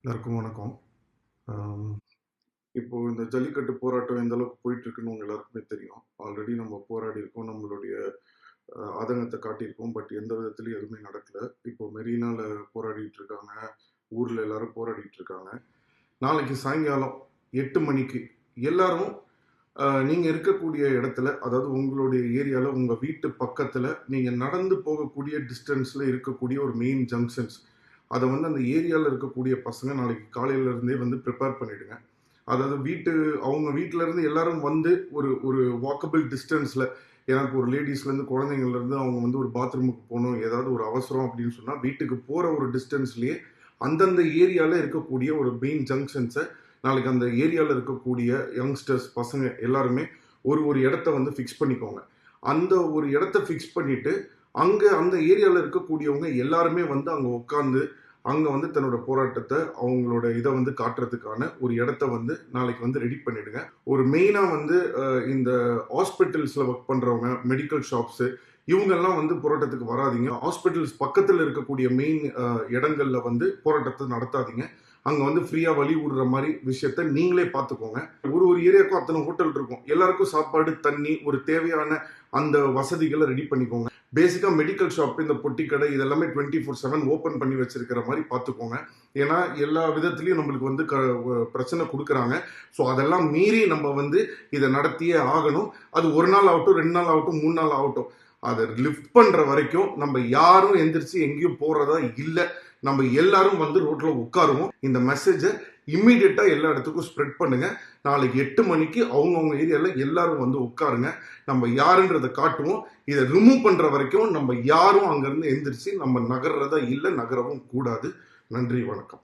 எல்லாருக்கும் வணக்கம். ஆம், இப்போ இந்த ஜல்லிக்கட்டு போராட்டம் எந்த அளவுக்கு போயிட்டு இருக்குன்னு உங்க எல்லாருக்குமே தெரியும். ஆல்ரெடி நம்ம போராடி இருக்கோம். நம்மளுடைய ஆதங்கத்தை காட்டியிருக்கோம். பட் எந்த விதத்துலயும் எதுவுமே நடக்கல. இப்போ மெரினால போராடிட்டு இருக்காங்க. ஊர்ல எல்லாரும் போராடிட்டு இருக்காங்க. நாளைக்கு சாயங்காலம் 8 மணிக்கு எல்லாரும் நீங்க இருக்கக்கூடிய இடத்துல, அதாவது உங்களுடைய ஏரியால, உங்க வீட்டு பக்கத்துல, நீங்க நடந்து போகக்கூடிய டிஸ்டன்ஸ்ல இருக்கக்கூடிய ஒரு மெயின் ஜங்ஷன்ஸ், அத வந்து அந்த ஏரியால இருக்கக்கூடிய பசங்க நாளைக்கு காலையில இருந்தே வந்து பிரிப்பேர் பண்ணிடுங்க. அதாவது அவங்க வீட்ல இருந்து எல்லாரும் வந்து ஒரு ஒரு வாக்கபிள் டிஸ்டன்ஸ்ல, எனக்கு ஒரு லேடீஸ்ல இருந்து குழந்தைங்கள்ல இருந்து அவங்க வந்து ஒரு பாத்ரூமுக்கு போகணும், ஏதாவது ஒரு அவசரம் அப்படின்னு சொன்னா வீட்டுக்கு போற ஒரு டிஸ்டன்ஸ்லயே அந்தந்த ஏரியால இருக்கக்கூடிய ஒரு மெயின் ஜங்ஷன்ஸை நாளைக்கு அந்த ஏரியால இருக்கக்கூடிய யங்ஸ்டர்ஸ் பசங்க எல்லாருமே ஒரு ஒரு இடத்த வந்து ஃபிக்ஸ் பண்ணிக்கோங்க. அந்த ஒரு இடத்த ஃபிக்ஸ் பண்ணிட்டு அங்க அந்த ஏரியால இருக்கக்கூடியவங்க எல்லாருமே வந்து அங்க உட்காந்து அங்க வந்து தன்னோட போராட்டத்தை அவங்களோட இதை வந்து காட்டுறதுக்கான ஒரு இடத்த வந்து நாளைக்கு வந்து ரெடி பண்ணிடுங்க. ஒரு மெயினா வந்து இந்த ஹாஸ்பிட்டல்ஸ்ல ஒர்க் பண்றவங்க, மெடிக்கல் ஷாப்ஸ், இவங்கெல்லாம் வந்து போராட்டத்துக்கு வராதீங்க. ஹாஸ்பிட்டல்ஸ் பக்கத்தில் இருக்கக்கூடிய மெயின் இடங்கள்ல வந்து போராட்டத்தை நடத்தாதீங்க. அங்க வந்து ஃப்ரீயா வழி விடுற மாதிரி விஷயத்த நீங்களே பார்த்துக்கோங்க. ஒரு ஒரு ஏரியாவுக்கும் அத்தனை ஹோட்டல் இருக்கும். எல்லாருக்கும் சாப்பாடு, தண்ணி, ஒரு தேவையான அந்த வசதிகளை ரெடி பண்ணிக்கோங்க. பேசிக்கா மெடிக்கல் ஷாப், இந்த பொட்டி கடை இதெல்லாமே 24/7 ஓபன் பண்ணி வச்சிருக்கிற மாதிரி பார்த்துக்கோங்க. ஏன்னா எல்லா விதத்திலையும் நம்மளுக்கு வந்து பிரச்சனை கொடுக்குறாங்க. ஸோ அதெல்லாம் மீறி நம்ம வந்து இதை நடத்தியே ஆகணும். அது ஒரு நாள் ஆகட்டும், 2 நாள் ஆகட்டும், 3 நாள் ஆகட்டும். அதை லிஃப்ட் பண்ற வரைக்கும் நம்ம யாரும் எந்திரிச்சு எங்கேயும் போறதா இல்லை. நம்ம எல்லாரும் வந்து ரோட்ல உட்காருவோம். இந்த மெசேஜை இம்மிடியட்டா எல்லா இடத்துக்கும் ஸ்ப்ரெட் பண்ணுங்க. நாளைக்கு 8 மணிக்கு அவங்கவுங்க ஏரியால எல்லாரும் வந்து உட்காருங்க. நம்ம யாருன்றதை காட்டுவோம். இதை ரிமூவ் பண்ற வரைக்கும் நம்ம யாரும் அங்கிருந்து எந்திரிச்சு நம்ம நகர்றதா இல்லை, நகரவும் கூடாது. நன்றி, வணக்கம்.